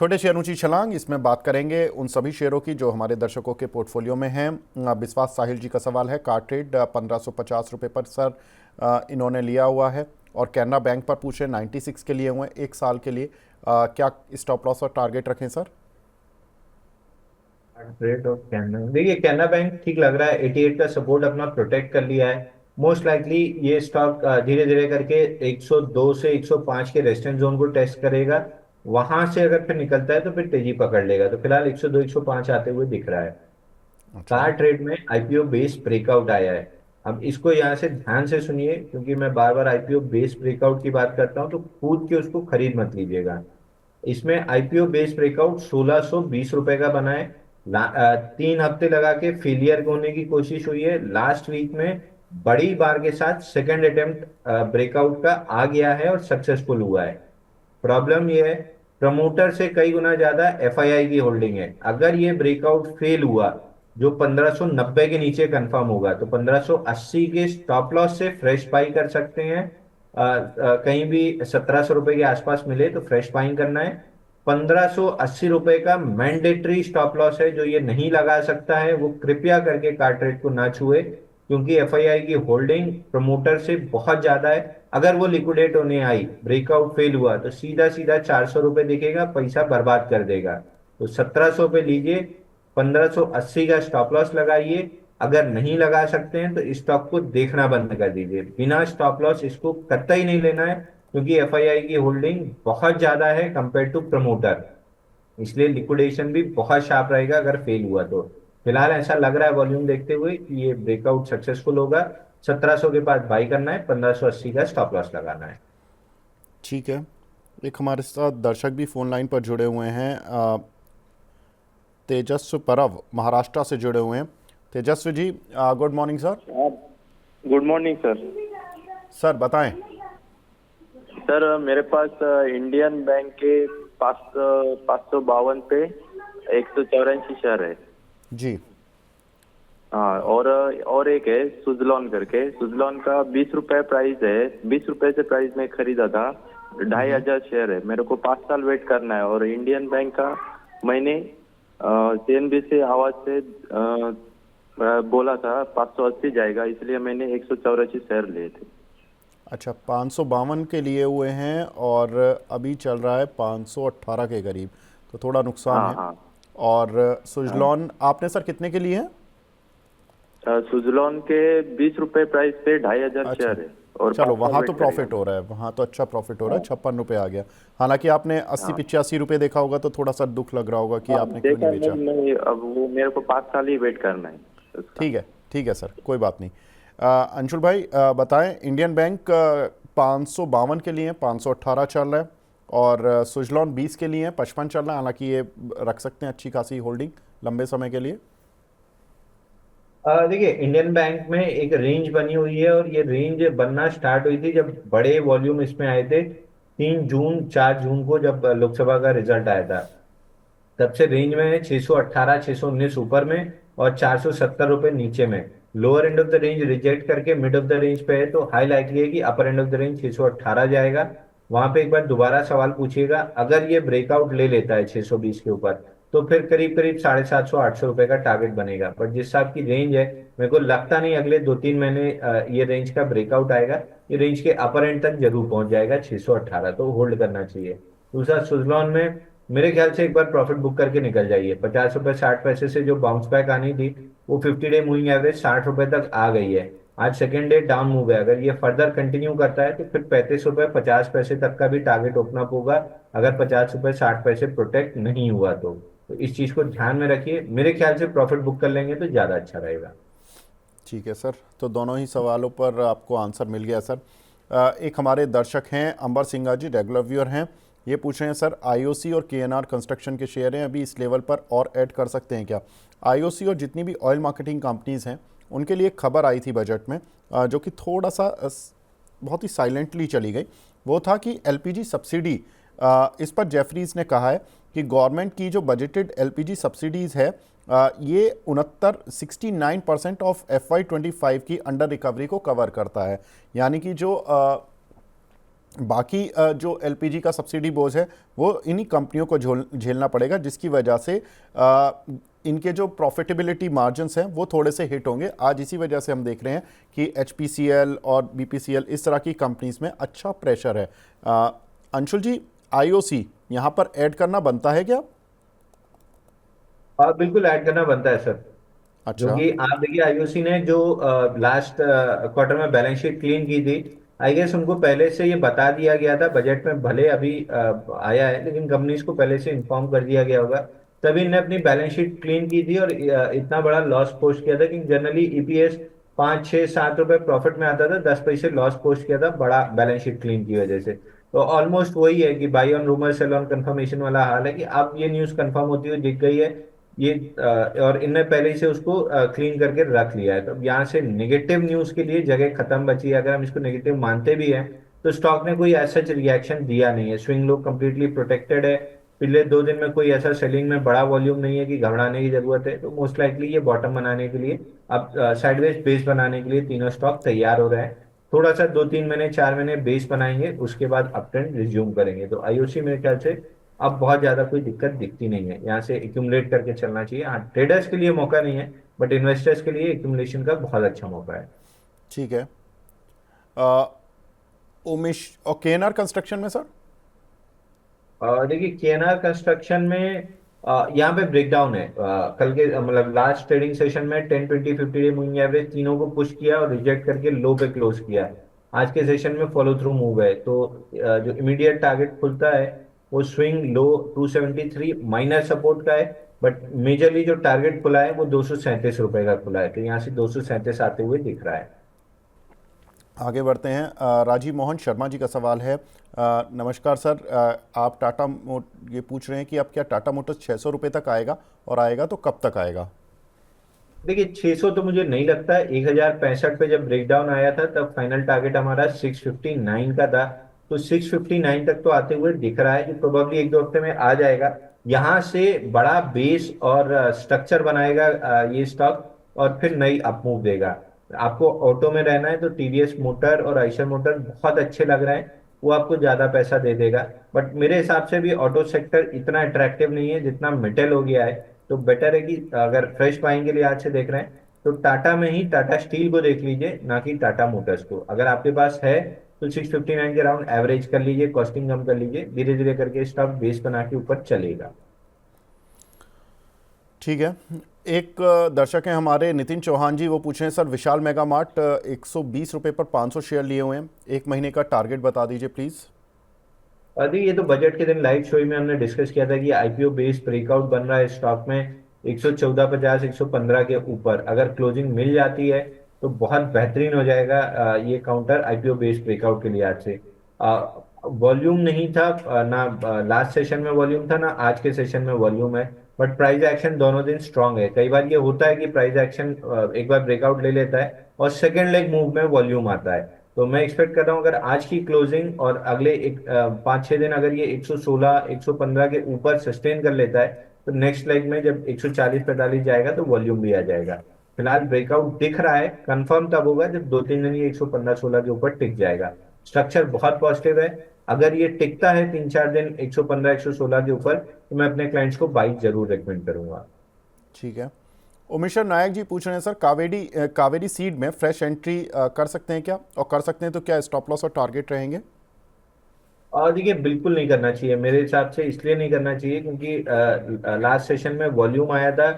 छोटे शेयरों की छलांग, इसमें बात करेंगे उन सभी शेयरों की जो हमारे दर्शकों के पोर्टफोलियो में हैं। विश्वास साहिल जी का सवाल है, कार ट्रेड 1550 रुपये पर सर इन्होंने लिया हुआ है और कैनरा बैंक पर पूछे 96 के लिए हुए एक साल के लिए। क्या स्टॉप लॉस और टारगेट रखें सर? रेट ऑफ कैनरा, देखिए कैनरा बैंक ठीक लग रहा है। 88 का सपोर्ट अपना प्रोटेक्ट कर लिया है। मोस्ट लाइकली ये स्टॉक धीरे धीरे करके 102 से 105 के रेजिस्टेंस जोन को टेस्ट करेगा। वहां से अगर फिर निकलता है तो फिर तेजी पकड़ लेगा। तो फिलहाल 102 105 आते हुए दिख रहा है। अच्छा। कार ट्रेड में आईपीओ बेस ब्रेकआउट आया है। अब इसको यहाँ से ध्यान से सुनिए, क्योंकि मैं बार बार आईपीओ बेस ब्रेकआउट की बात करता हूँ, तो कूद के उसको खरीद मत लीजिएगा। इसमें आईपीओ बेस ब्रेकआउट 1620 रुपए का बना है। 3 हफ्ते लगा के फेलियर होने की कोशिश हुई है। लास्ट वीक में बड़ी बार के साथ सेकंड अटेम्प्ट ब्रेकआउट का आ गया है और सक्सेसफुल हुआ है। प्रॉब्लम ये है, प्रमोटर से कई गुना ज्यादा एफआईआई की होल्डिंग है। अगर ये ब्रेकआउट फेल हुआ, जो 1590 के नीचे कंफर्म होगा, तो 1580 के स्टॉप लॉस से फ्रेश बाई कर सकते हैं। कहीं भी 1700 रुपए के आसपास मिले तो फ्रेश बाइंग करना है। 1580 रुपए का मैंडेटरी स्टॉप लॉस है, जो ये नहीं लगा सकता है वो कृपया करके कार्टरेट को ना छुए, क्योंकि एफआईआई की होल्डिंग प्रमोटर से बहुत ज्यादा है। अगर वो लिक्विडेट होने आई, ब्रेकआउट फेल हुआ, तो सीधा सीधा 400 रुपए दिखेगा, पैसा बर्बाद कर देगा। तो 1700 पे लीजिए, 1580 का स्टॉप लॉस लगाइए। अगर नहीं लगा सकते हैं तो स्टॉक को देखना बंद कर दीजिए। बिना स्टॉप लॉस इसको कतई नहीं लेना है, क्योंकि एफआईआई की होल्डिंग बहुत ज्यादा है कंपेयर टू प्रमोटर। इसलिए लिक्विडेशन भी बहुत शार्प रहेगा अगर फेल हुआ तो। फिलहाल ऐसा लग रहा है वॉल्यूम देखते हुए कि ये ब्रेकआउट सक्सेसफुल होगा। 1700 के पास बाई करना है, 1580 का स्टॉप लॉस लगाना है। ठीक है। एक हमारे साथ दर्शक भी फ़ोन लाइन पर जुड़े हुए हैं, तेजस्व परव महाराष्ट्र से जुड़े हुए हैं। Tejasv ji, good morning sir. Good morning sir. Sir बताएं। सर मेरे पास इंडियन बैंक के 552 पे 184 शेयर है। जी। हाँ, और एक है सुजलॉन करके। सुजलॉन का 20 रुपए प्राइस है। 20 रुपए से प्राइस में खरीदा था। 2500 शेयर है। मेरे को 5 साल वेट करना है। और इंडियन बैंक का मैंने सीएनबी से आवाज से बोला था 580 जाएगा, इसलिए मैंने 184 शेयर लिए थे। अच्छा, 552 के लिए हुए हैं और अभी चल रहा है 518 के करीब, तो थोड़ा नुकसान हाँ है। हाँ और हाँ। सुजलॉन आपने सर कितने के लिए हैं? सुजलॉन के 20 रुपए प्राइस पे 2500 अच्छा, शेयर है और चलो 5 साल वहाँ तो वेट करेगा। प्रॉफिट हो रहा है, वहाँ तो अच्छा प्रॉफिट हो रहा है, हाँ 56 रुपये आ गया। हालांकि आपने 80 85 रुपये देखा होगा तो थोड़ा सा दुख लग रहा होगा कि हाँ, आपने क्यों नहीं देखा बेचा। नहीं नहीं, अब वो मेरे को 5 साल ही वेट करना है उसका। ठीक है सर, कोई बात नहीं। अंशुल भाई, बताएं, इंडियन बैंक 552 के लिए 518 चल रहा है और सुजलॉन 20 के लिए 55 चल रहा है। हालांकि ये रख सकते हैं अच्छी खासी होल्डिंग लंबे समय के लिए। देखिए इंडियन बैंक में एक रेंज बनी हुई है, और ये रेंज बनना स्टार्ट हुई थी जब बड़े वॉल्यूम इसमें आए थे 3 जून 4 जून को, जब लोकसभा का रिजल्ट आया था। तब से रेंज में है 618 619 ऊपर में और 470 रुपए नीचे में। Lower end of the range reject करके मिड ऑफ द रेंज पे है, तो हाई लाइकली है कि अपर एंड ऑफ द रेंज 618 जाएगा। वहां पे एक बार दोबारा सवाल पूछिएगा, अगर ये ब्रेकआउट ले लेता है 620 के ऊपर, तो फिर करीब करीब 750 800 रुपए का टारगेट बनेगा। पर जिस हिसाब की रेंज है, मेरे को लगता नहीं अगले 2 3 महीने ये रेंज का ब्रेकआउट आएगा। ये रेंज के अपर एंड तक जरूर पहुंच जाएगा 618, तो होल्ड करना चाहिए। दूसरा सुजलॉन में मेरे ख्याल से एक बार प्रॉफिट बुक करके निकल जाइए। 50 रुपए 60 पैसे से जो बाउंस बैक आनी थी, वो 50 डे मूविंग एवरेज 60 रुपए तक आ गई है। आज सेकेंड डे डाउन मूव है। अगर ये फर्दर कंटिन्यू करता है तो फिर 35 रुपए 50 पैसे तक का भी टारगेट ओपन अप होगा, अगर 50 रुपए 60 पैसे प्रोटेक्ट नहीं हुआ तो इस चीज को ध्यान में रखिए। मेरे ख्याल से प्रॉफिट बुक कर लेंगे तो ज्यादा अच्छा रहेगा। ठीक है सर, तो दोनों ही सवालों पर आपको आंसर मिल गया सर। एक हमारे दर्शक हैं अंबर सिंघा जी, रेगुलर व्यूअर हैं। ये पूछ रहे हैं सर, आईओसी और केएनआर कंस्ट्रक्शन के शेयर हैं, अभी इस लेवल पर और ऐड कर सकते हैं क्या? आईओसी और जितनी भी ऑयल मार्केटिंग कंपनीज़ हैं उनके लिए एक खबर आई थी बजट में, जो कि थोड़ा सा बहुत ही साइलेंटली चली गई। वो था कि एलपीजी सब्सिडी, इस पर जेफरीज ने कहा है कि गवर्नमेंट की जो बजटेड एलपीजी सब्सिडीज़ है, ये 69% ऑफ FY25 की अंडर रिकवरी को कवर करता है। यानी कि जो बाकी जो एलपीजी का सब्सिडी बोझ है वो इन्हीं कंपनियों को झेलना पड़ेगा, जिसकी वजह से इनके जो प्रॉफिटेबिलिटी मार्जिन्स हैं वो थोड़े से हिट होंगे। आज इसी वजह से हम देख रहे हैं कि एचपीसीएल और बीपीसीएल इस तरह की कंपनीज में अच्छा प्रेशर है। अंशुल जी, आईओसी यहाँ पर ऐड करना बनता है क्या? बिल्कुल ऐड करना बनता है सर। जो अच्छा। कि आप देखिए आईओसी ने जो लास्ट क्वार्टर में बैलेंस शीट क्लीन की थी, आई गेस उनको पहले से ये बता दिया गया था बजट में, भले अभी आया है लेकिन कंपनीज को पहले से इन्फॉर्म कर दिया गया होगा, तभी इन्होंने अपनी बैलेंस शीट क्लीन की थी और इतना बड़ा लॉस पोस्ट किया था कि जनरली ईपीएस 5 6 7 रुपए प्रॉफिट में आता था, 10 पैसे लॉस पोस्ट किया था बड़ा बैलेंस शीट क्लीन की वजह से। तो ऑलमोस्ट वही है कि by on rumour cell on confirmation वाला हाल है कि अब ये न्यूज कंफर्म होती हुई दिख गई है ये, और इनने पहले ही से उसको क्लीन करके रख लिया है। तो अब यहाँ से नेगेटिव न्यूज के लिए जगह खत्म बची है। अगर हम इसको नेगेटिव मानते भी हैं तो स्टॉक ने कोई ऐसा रिएक्शन दिया नहीं है, स्विंग लो कंप्लीटली प्रोटेक्टेड है। पिछले 2 दिन में कोई ऐसा सेलिंग में बड़ा वॉल्यूम नहीं है कि घबराने की जरूरत है। तो मोस्ट लाइकली ये बॉटम बनाने के लिए, अब साइडवेज बेस बनाने के लिए तीनों स्टॉक तैयार हो रहे हैं। थोड़ा सा 2 3 महीने 4 महीने बेस बनाएंगे, उसके बाद अप ट्रेंड रिज्यूम करेंगे। तो आईओसी मेरे ख्याल से अब बहुत ज्यादा कोई दिक्कत दिखती नहीं है, यहाँ से एक्यूमुलेट करके चलना चाहिए। हाँ, ट्रेडर्स के लिए मौका नहीं है, बट इन्वेस्टर्स के लिए एक्यूमुलेशन का बहुत अच्छा मौका है। ठीक है। उमेश, और केएनआर कंस्ट्रक्शन में सर? देखिए केएनआर कंस्ट्रक्शन में यहाँ पे ब्रेकडाउन है। कल के मतलब लास्ट ट्रेडिंग सेशन में 10 20 50 डे मूविंग एवरेज तीनों को पुश किया और रिजेक्ट करके लो पे क्लोज किया। आज के सेशन में फॉलो थ्रू मूव है। तो जो इमीडिएट टारगेट खुलता है वो स्विंग लो 273 माइनर सपोर्ट का है, बट मेजरली जो टारगेट खुला है वो 237 रुपए का खुला है। तो यहाँ से 237 आते हुए दिख रहा है। आगे बढ़ते हैं। राजीव मोहन शर्मा जी का सवाल है। नमस्कार सर, आप ये पूछ रहे हैं कि अब क्या टाटा मोटर्स 600 रुपये तक आएगा, और आएगा तो कब तक आएगा? देखिए 600 तो मुझे नहीं लगता है। 1065 पे जब ब्रेकडाउन आया था तब फाइनल टारगेट हमारा 659 का था। तो 659 तक तो आते हुए दिख रहा है, जो प्रोबेबली 1 2 हफ्ते में आ जाएगा। यहाँ से बड़ा बेस और स्ट्रक्चर बनाएगा ये स्टॉक, और फिर नई अपमूव देगा। आपको ऑटो में रहना है तो टीवीएस मोटर और आइशर मोटर बहुत अच्छे लग रहे हैं, वो आपको ज्यादा पैसा दे देगा। बट मेरे हिसाब से भी ऑटो सेक्टर इतना अट्रैक्टिव नहीं है जितना मेटल हो गया है। तो बेटर है कि अगर फ्रेश बाइंग के लिए आज से देख रहे हैं तो टाटा में ही टाटा स्टील को देख लीजिए, ना कि टाटा मोटर्स को। अगर आपके पास है तो 659 के राउंड एवरेज कर लीजिए, कॉस्टिंग कम कर लीजिए, धीरे धीरे करके स्टॉक बेस बना के ऊपर चलेगा। ठीक है। एक दर्शक हैं हमारे नितिन चौहान जी, वो पूछ रहे हैं सर विशाल मेगा मार्ट 120 रुपये पर 500 शेयर लिए हुए हैं, 1 महीने का टारगेट बता दीजिए प्लीज़। अभी ये तो बजट के दिन लाइव शो में हमने डिस्कस किया था कि आईपीओ बेस्ड ब्रेकआउट बन रहा है स्टॉक में 114.50 115 के ऊपर। अगर क्लोजिंग मिल जाती है तो बहुत बेहतरीन हो जाएगा ये काउंटर आईपीओ बेस्ड ब्रेकआउट के लिए। आज से वॉल्यूम नहीं था ना लास्ट सेशन में वॉल्यूम था, ना आज के सेशन में वॉल्यूम है, बट प्राइस एक्शन दोनों दिन स्ट्रांग है। कई बार ये होता है कि प्राइस एक्शन एक बार ब्रेकआउट ले लेता है और सेकेंड लेग मूव में वॉल्यूम आता है। तो मैं एक्सपेक्ट कर रहा हूँ अगर आज की क्लोजिंग और अगले 5 6 दिन अगर ये 116 115 के ऊपर सस्टेन कर लेता है तो नेक्स्ट लेग में जब 140 45 जाएगा तो वॉल्यूम भी आ जाएगा। फिलहाल ब्रेकआउट दिख रहा है, कंफर्म तब होगा जब 2 3 दिन ये 115 16 के ऊपर टिक जाएगा। स्ट्रक्चर बहुत पॉजिटिव है। अगर ये टिकता है 3 4 दिन 115 116 के ऊपर तो मैं अपने क्लाइंट्स को बाई जरूर रिकमेंड करूंगा। ठीक है। उमेश्वर नायक जी पूछ रहे हैं सर कावेरी सीड में फ्रेश एंट्री कर सकते हैं क्या, और कर सकते हैं तो क्या स्टॉप लॉस और टारगेट रहेंगे? और देखिए बिल्कुल नहीं करना चाहिए मेरे हिसाब से। इसलिए नहीं करना चाहिए क्योंकि लास्ट सेशन में वॉल्यूम आया था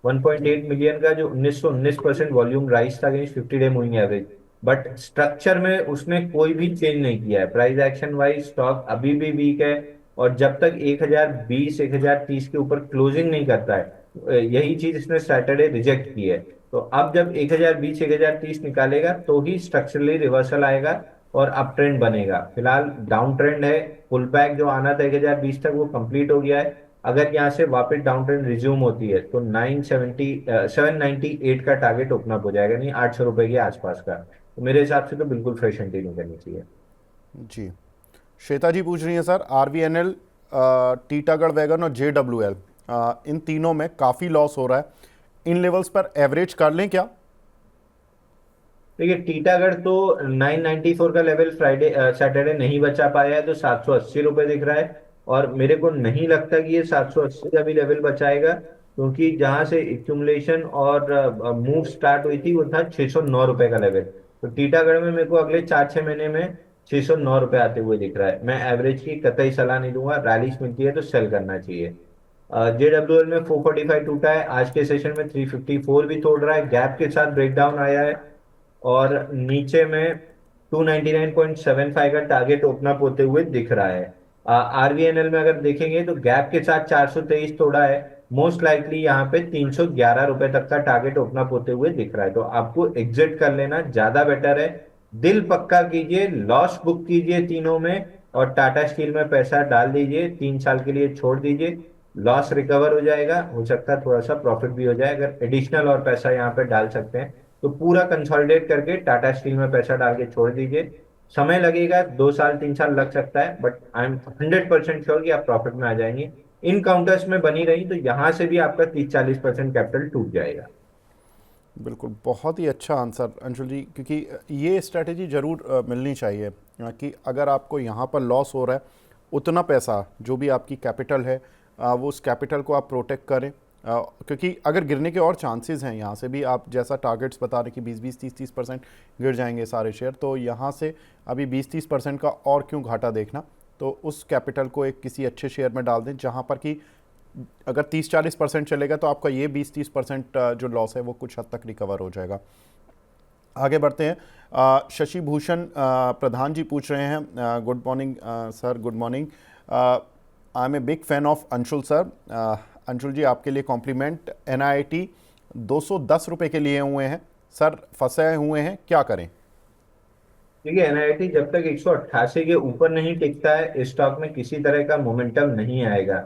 1.8 मिलियन का, जो 19% वॉल्यूम राइज था against 50 day moving average. But structure में उसने कोई भी चेंज नहीं किया है। प्राइस एक्शन वाइज स्टॉक अभी भी वीक है, और जब तक 1020 1030 के ऊपर क्लोजिंग नहीं करता है, यही चीज इसने सैटरडे रिजेक्ट की है। तो अब जब 1020 1030 निकालेगा तो ही स्ट्रक्चरली रिवर्सल आएगा और अप ट्रेंड बनेगा। फिलहाल डाउन ट्रेंड है। पुल बैक जो आना था 1020 तक वो कंप्लीट हो गया है। अगर यहाँ से वापस डाउन ट्रेंड रिज्यूम होती है तो 798 का टारगेट ओपन अप हो जाएगा, नहीं 800 रुपए के आसपास का। तो मेरे हिसाब से तो बिल्कुल फ्रेश एंट्री नहीं करनी चाहिए। जी। श्वेता जी पूछ रही हैं सर RVNL, टीटागढ़ वैगन और JWL, इन तीनों में काफ़ी लॉस हो रहा है, इन लेवल्स पर एवरेज कर लें क्या? देखिए टीटागढ़ तो 994 का लेवल फ्राइडे सैटरडे नहीं बचा पाया है, तो 780 रुपये दिख रहा है। और मेरे को नहीं लगता कि ये 780 का भी लेवल बचाएगा, क्योंकि जहां से एक्यूमुलेशन और मूव स्टार्ट हुई थी वो था 609 रुपये का लेवल। तो टीटागढ़ में मेरे को अगले 4-6 महीने में 609 रुपये आते हुए दिख रहा है। मैं एवरेज की कतई सलाह नहीं दूंगा, रैलीज मिलती है तो सेल करना चाहिए। जेडब्ल्यूएल में 445 टूटा है, आज के सेशन में 354 भी तोड़ रहा है, गैप के साथ ब्रेकडाउन आया है। और नीचे में 299.75 का टारगेट ओपन अप होते हुए दिख रहा है। आरवीएनएल में अगर देखेंगे तो गैप के साथ 423 तोड़ा है, मोस्ट लाइकली यहाँ पे 311 रुपए तक का टारगेट ओपन अप होते हुए दिख रहा है। तो आपको एग्जिट कर लेना ज्यादा बेटर है। दिल पक्का कीजिए, लॉस बुक कीजिए तीनों में, और टाटा स्टील में पैसा डाल दीजिए, 3 साल के लिए छोड़ दीजिए। लॉस रिकवर हो जाएगा, हो सकता है थोड़ा सा प्रॉफिट भी हो जाए। अगर एडिशनल और पैसा यहाँ पे डाल सकते हैं तो पूरा कंसोलिडेट करके टाटा स्टील में पैसा डाल के छोड़ दीजिए। समय लगेगा, 2 साल 3 साल लग सकता है, बट आई एम 100% श्योर कि आप प्रॉफिट में आ जाएंगे। इन काउंटर्स में बनी रही तो यहां से भी आपका 30-40% कैपिटल टूट जाएगा। बिल्कुल, बहुत ही अच्छा आंसर अंशुल जी, क्योंकि ये स्ट्रैटेजी ज़रूर मिलनी चाहिए कि अगर आपको यहाँ पर लॉस हो रहा है, उतना पैसा जो भी आपकी कैपिटल है वो उस कैपिटल को आप प्रोटेक्ट करें, क्योंकि अगर गिरने के और चांसेस हैं यहाँ से भी, आप जैसा टारगेट्स बता रहे कि 20-20 30-30% गिर जाएंगे सारे शेयर, तो यहाँ से अभी 20-30% का और क्यों घाटा देखना। तो उस कैपिटल को एक किसी अच्छे शेयर में डाल दें जहाँ पर कि अगर 30-40% चलेगा तो आपका ये 20-30% जो लॉस है वो कुछ हद तक रिकवर हो जाएगा। आगे बढ़ते हैं। शशि भूषण प्रधान जी पूछ रहे हैं, good morning sir, good morning. I am a big fan of Anshul sir. Anshul ji, आपके लिए कॉम्प्लीमेंट। NIIT 210 रुपये के लिए हुए हैं सर, फंसे हुए हैं, क्या करें? देखिए एनआईटी जब तक 188 के ऊपर नहीं टिकता है, इस स्टॉक में किसी तरह का मोमेंटम नहीं आएगा।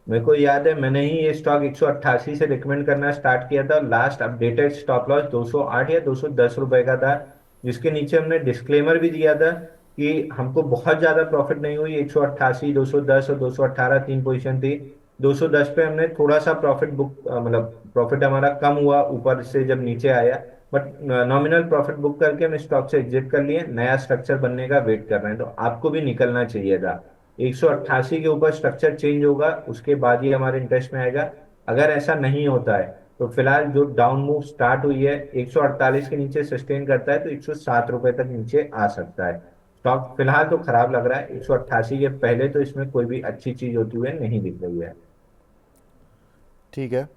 मेरे को याद है मैंने ही ये स्टॉक 188 से रिकमेंड करना स्टार्ट किया था, और लास्ट अपडेटेड स्टॉप लॉस 208 या 210 रुपए का था, जिसके नीचे हमने डिस्क्लेमर भी दिया था कि हमको बहुत ज्यादा प्रॉफिट नहीं हुई। 188, 210 और 218 तीन पोजीशन थी। 210 पे हमने थोड़ा सा प्रॉफिट बुक, मतलब प्रॉफिट हमारा कम हुआ ऊपर से जब नीचे आया, बट नॉमिनल प्रॉफिट बुक करके हम स्टॉक से एग्जिट कर लिए, नया स्ट्रक्चर बनने का वेट कर रहे हैं। तो आपको भी निकलना चाहिए था। 188 के ऊपर स्ट्रक्चर चेंज होगा, उसके बाद ही हमारे इंटरेस्ट में आएगा। अगर ऐसा नहीं होता है तो फिलहाल जो डाउन मूव स्टार्ट हुई है 148 के नीचे सस्टेन करता है तो 107 रुपए तक नीचे आ सकता है। स्टॉक फिलहाल तो खराब लग रहा है, 188 के पहले तो इसमें कोई भी अच्छी चीज होती हुई नहीं दिख रही है। ठीक है।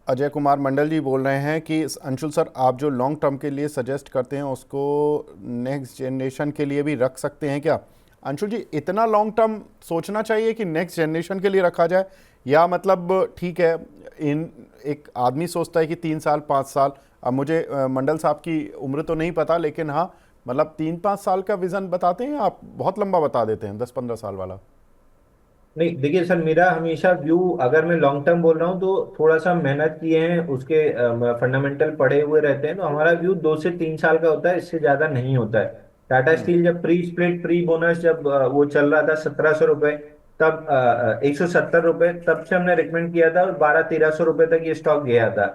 अजय कुमार मंडल जी बोल रहे हैं कि अंशुल सर, आप जो लॉन्ग टर्म के लिए सजेस्ट करते हैं उसको नेक्स्ट जनरेशन के लिए भी रख सकते हैं क्या? अंशुल जी, इतना लॉन्ग टर्म सोचना चाहिए कि नेक्स्ट जनरेशन के लिए रखा जाए, या मतलब ठीक है इन एक आदमी सोचता है कि 3 साल 5 साल, अब मुझे मंडल साहब की उम्र तो नहीं पता, लेकिन हाँ मतलब 3-5 साल का विज़न बताते हैं आप, बहुत लंबा बता देते हैं 10-15 साल वाला। नहीं देखिए सर, मेरा हमेशा व्यू, अगर मैं लॉन्ग टर्म बोल रहा हूँ तो थोड़ा सा मेहनत किए हैं, उसके फंडामेंटल पढ़े हुए रहते हैं, तो हमारा व्यू 2 से 3 साल का होता है, इससे ज्यादा नहीं होता है। टाटा स्टील जब प्री स्प्लिट प्री बोनस जब वो चल रहा था 1700 रुपए, तब 170 रुपए, तब से हमने रिकमेंड किया था, और 1200-1300 रुपए तक ये स्टॉक गया था।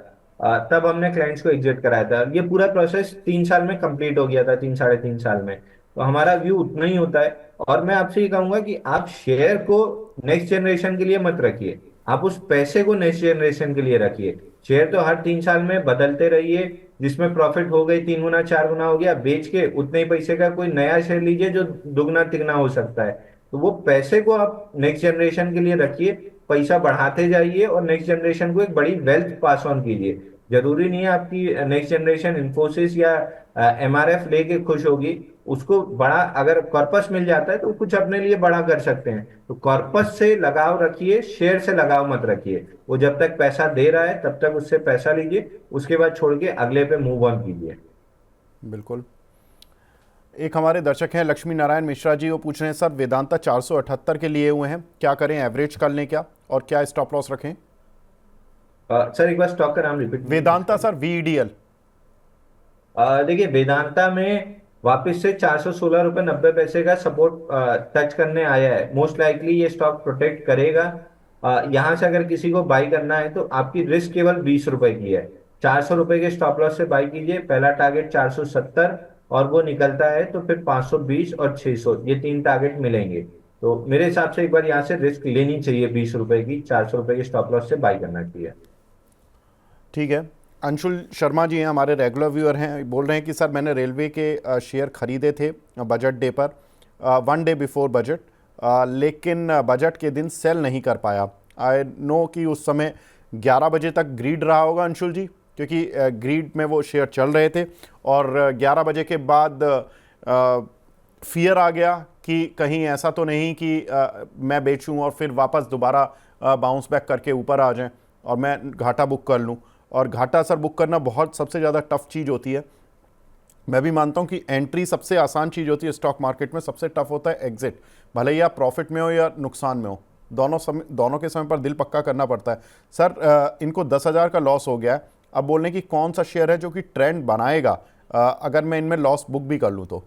तब हमने क्लाइंट्स को एग्जिट कराया था। ये पूरा प्रोसेस 3 साल में कंप्लीट हो गया था, 3 साढ़े 3 साल में। तो हमारा व्यू उतना ही होता है। और मैं आपसे ये कहूंगा कि आप शेयर को नेक्स्ट जनरेशन के लिए मत रखिए, आप उस पैसे को नेक्स्ट जनरेशन के लिए रखिए। शेयर तो हर 3 साल में बदलते रहिए, जिसमें प्रॉफिट हो गई 3 गुना 4 गुना हो गया, बेच के उतने ही पैसे का कोई नया शेयर लीजिए जो दुगना तिगना हो सकता है। तो वो पैसे को आप नेक्स्ट जनरेशन के लिए रखिए, पैसा बढ़ाते जाइए और नेक्स्ट जनरेशन को एक बड़ी वेल्थ पास ऑन कीजिए। जरूरी नहीं है आपकी नेक्स्ट जनरेशन इंफोसिस या MRF लेके खुश होगी, उसको बड़ा अगर कॉर्पस मिल जाता है तो कुछ अपने लिए बड़ा कर सकते हैं। तो कॉर्पस से लगाव रखिए, शेयर से लगाव मत रखिए। वो जब तक पैसा दे रहा है तब तक उससे पैसा लीजिए, उसके बाद छोड़ के अगले पे मूव ऑन कीजिए। बिल्कुल। एक हमारे दर्शक हैं लक्ष्मी नारायण मिश्रा जी, वो पूछ रहे हैं सर, वेदांता 478 के लिए हुए हैं, क्या करें, एवरेज कर लें क्या, और क्या स्टॉप लॉस रखें? सर एक बार स्टॉक का नाम रिपीट। Vedanta sir, VEDL। देखिए वेदांता में वापस से 416 रुपये 90 पैसे का सपोर्ट टच करने आया है। मोस्ट लाइकली ये स्टॉक प्रोटेक्ट करेगा। यहां से अगर किसी को बाई करना है तो आपकी रिस्क केवल 20 रुपए की है। ₹400 के स्टॉप लॉस से बाई कीजिए। पहला टारगेट 470 और वो निकलता है तो फिर 520 और 600, ये 3 टारगेट मिलेंगे। तो मेरे हिसाब से एक बार यहाँ से रिस्क लेनी चाहिए, ₹20 की, ₹400 के स्टॉप लॉस से बाई करना चाहिए। ठीक है। अंशुल शर्मा जी हैं, हमारे रेगुलर व्यूअर हैं, बोल रहे हैं कि सर मैंने रेलवे के शेयर खरीदे थे बजट डे पर, 1 डे बिफोर बजट, लेकिन बजट के दिन सेल नहीं कर पाया। आई नो कि उस समय 11 बजे तक ग्रीड रहा होगा अंशुल जी, क्योंकि ग्रीड में वो शेयर चल रहे थे, और 11 बजे के बाद फियर आ गया कि कहीं ऐसा तो नहीं कि मैं बेचूं और फिर वापस दोबारा बाउंस बैक करके ऊपर आ जाएं और मैं घाटा बुक कर लूं। और घाटा सर बुक करना बहुत सबसे ज़्यादा टफ चीज़ होती है। मैं भी मानता हूं कि एंट्री सबसे आसान चीज़ होती है स्टॉक मार्केट में, सबसे टफ होता है एग्जिट। भले ही आप प्रॉफिट में हो या नुकसान में हो, दोनों के समय पर दिल पक्का करना पड़ता है। सर इनको 10,000 का लॉस हो गया है, अब बोलने की कौन सा शेयर है जो कि ट्रेंड बनाएगा अगर मैं इनमें लॉस बुक भी कर लूँ तो?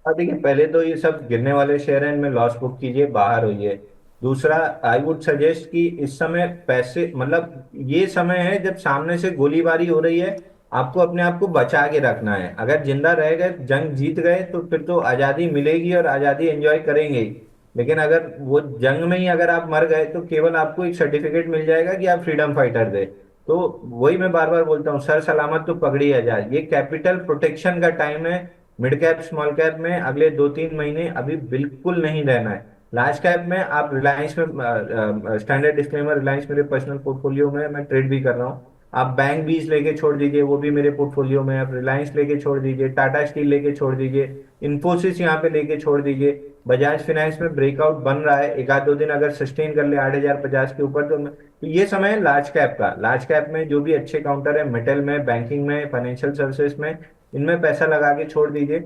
देखिए, पहले तो ये सब गिरने वाले शेयर हैं, इनमें लॉस बुक कीजिए, बाहर होइए। दूसरा, आई वुड सजेस्ट कि इस समय पैसे, मतलब ये समय है जब सामने से गोलीबारी हो रही है, आपको अपने आप को बचा के रखना है। अगर जिंदा रह गए, जंग जीत गए, तो फिर तो आजादी मिलेगी और आजादी एंजॉय करेंगे ही। लेकिन अगर वो जंग में ही अगर आप मर गए, तो केवल आपको एक सर्टिफिकेट मिल जाएगा कि आप फ्रीडम फाइटर थे। तो वही मैं बार बार बोलता हूँ, सर सलामत तो पगड़ी आजाद। ये कैपिटल प्रोटेक्शन का टाइम है। मिड कैप स्मॉल कैप में अगले 2-3 महीने अभी बिल्कुल नहीं रहना है। लार्ज कैप में आप रिलायंस में, स्टैंडर्ड डिस्क्लेमर, रिलायंस मेरे पर्सनल पोर्टफोलियो में, मैं ट्रेड भी कर रहा हूँ। आप बैंक बीज लेके छोड़ दीजिए, वो भी मेरे पोर्टफोलियो में। आप रिलायंस लेके छोड़ दीजिए, टाटा स्टील लेके छोड़ दीजिए, इन्फोसिस यहाँ पे लेके छोड़ दीजिए। बजाज फाइनेंस में ब्रेकआउट बन रहा है, एक आध दो दिन अगर सस्टेन कर ले 8,050 के ऊपर, तो ये समय है लार्ज कैप का। लार्ज कैप में जो भी अच्छे काउंटर है, मेटल में, बैंकिंग में, फाइनेंशियल सर्विसेज में, इनमें पैसा लगा के छोड़ दीजिए।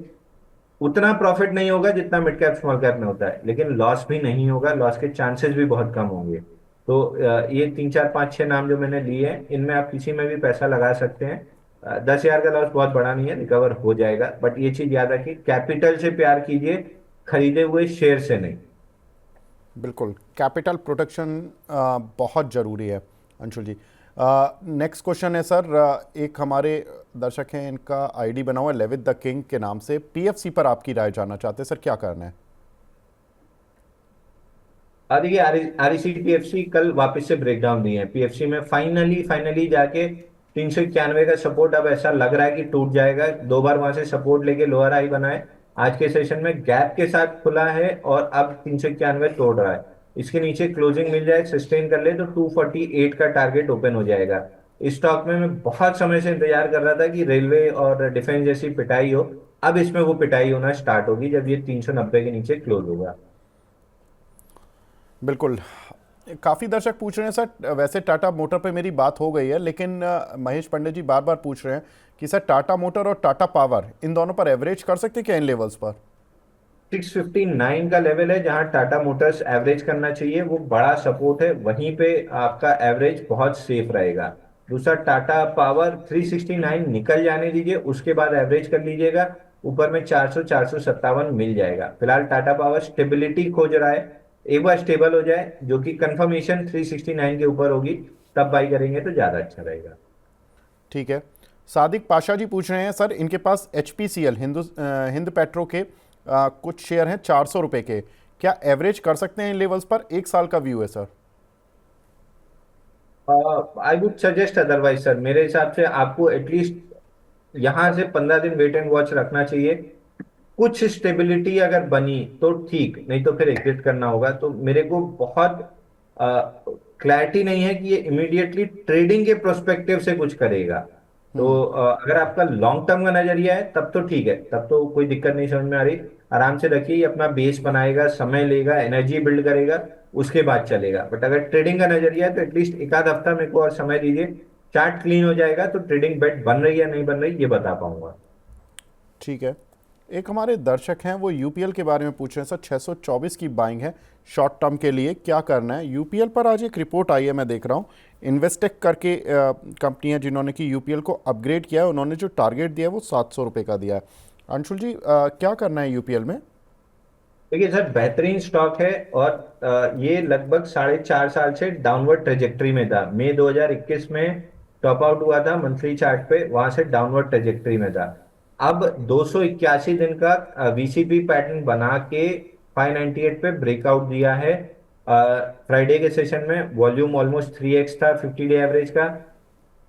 उतना प्रॉफिट नहीं होगा जितना मिड कैप स्मॉल कैप में होता है, लेकिन लॉस भी नहीं होगा, लॉस के चांसेस भी बहुत कम होंगे। तो ये 3 4 5 6 नाम जो मैंने लिए हैं, इनमें आप किसी में भी पैसा लगा सकते हैं। 10,000 का लॉस बहुत बड़ा नहीं है, रिकवर हो जाएगा। बट ये चीज याद रखिए, कैपिटल से प्यार कीजिए, खरीदे हुए शेयर से नहीं। बिल्कुल, कैपिटल प्रोटेक्शन बहुत ज़रूरी है अंशुल जी। नेक्स्ट क्वेश्चन है सर, एक हमारे दर्शक हैं, इनका आईडी बना हुआ है लेविथ द किंग के नाम से, पीएफसी पर आपकी राय जानना चाहते हैं सर, क्या करना है? देखिए, आरईसी पीएफसी कल वापस से ब्रेकडाउन दिए हैं। पीएफसी में फाइनली जाके 391 का सपोर्ट अब ऐसा लग रहा है कि टूट जाएगा। 2 बार वहां से सपोर्ट लेके लोअर हाई बनाए, आज के सेशन में गैप के साथ खुला है और अब 391 तोड़ रहा है। इसके नीचे क्लोजिंग मिल जाए, सस्टेन कर ले, तो 248 का टारगेट ओपन हो जाएगा। इस स्टॉक में मैं बहुत समय से इंतजार कर रहा था कि रेलवे और डिफेंस जैसी पिटाई हो। अब इसमें वो पिटाई होना स्टार्ट होगी जब ये 390 के नीचे क्लोज होगा। बिल्कुल। काफ़ी दर्शक पूछ रहे हैं सर, वैसे टाटा मोटर पे मेरी बात हो गई है, लेकिन महेश पंडित जी बार बार पूछ रहे हैं कि सर टाटा मोटर और टाटा पावर, इन दोनों पर एवरेज कर सकते हैं क्या इन लेवल्स पर? 659 का लेवल है जहां टाटा मोटर्स एवरेज करना चाहिए, वो बड़ा सपोर्ट है, वहीं पे आपका एवरेज बहुत सेफ रहेगा। दूसरा, टाटा पावर 369 निकल जाने दीजिए, उसके बाद एवरेज कर लीजिएगा। ऊपर में 400 457 मिल जाएगा। फिलहाल टाटा पावर स्टेबिलिटी खोज रहा है, एक बार स्टेबल हो जाए, जो कि कंफर्मेशन 369 के ऊपर होगी, तब बाई करेंगे तो ज्यादा अच्छा रहेगा। ठीक है। सादिक पाशा जी पूछ रहे हैं सर, इनके पास एचपीसीएल हिंद पेट्रो के कुछ शेयर हैं 400 रुपए के, क्या एवरेज कर सकते हैं इन लेवल्स पर? 1 साल का व्यू है sir. I would suggest otherwise sir, मेरे हिसाब से आपको एटलीस्ट यहां से 15 दिन वेट एंड वॉच रखना चाहिए। कुछ स्टेबिलिटी अगर बनी तो ठीक, नहीं तो फिर एग्जिट करना होगा। तो मेरे को बहुत क्लैरिटी नहीं है कि ये इमीडिएटली ट्रेडिंग के प्रोस्पेक्टिव से कुछ करेगा। तो अगर आपका लॉन्ग टर्म का नजरिया है तब तो ठीक है, तब तो कोई दिक्कत नहीं समझ में आ रही। आराम से रखिए, ये अपना बेस बनाएगा, समय लेगा, एनर्जी बिल्ड करेगा, उसके बाद चलेगा। बट अगर ट्रेडिंग का नजरिया है तो एटलीस्ट एक आध हफ्ता मेरे को और समय दीजिए। चार्ट क्लीन हो जाएगा तो ट्रेडिंग बेट बन रही है नहीं बन रही ये बता पाऊंगा। ठीक है। एक हमारे दर्शक हैं, वो यूपीएल के बारे में पूछ रहे हैं सर, 624 की बाइंग है शॉर्ट टर्म के लिए, क्या करना है? यूपीएल पर आज एक रिपोर्ट आई है, मैं देख रहा हूँ, इन्वेस्टेक करके कंपनी है जिन्होंने कि यूपीएल को अपग्रेड किया है, उन्होंने जो टारगेट दिया है वो 700 रुपये का दिया है। अंशुल जी क्या करना है यूपीएल में? देखिए सर, बेहतरीन स्टॉक है और ये लगभग 4.5 साल से डाउनवर्ड ट्रेजेक्टरी में था। मई 2021 में टॉप आउट हुआ था मंथली चार्ट पे, वहां से डाउनवर्ड ट्रेजेक्टरी में था। अब 281 दिन का वीसीपी पैटर्न बना के 598 पे ब्रेकआउट दिया है। फ्राइडे के सेशन में वॉल्यूम ऑलमोस्ट 3x था 50 डे एवरेज का।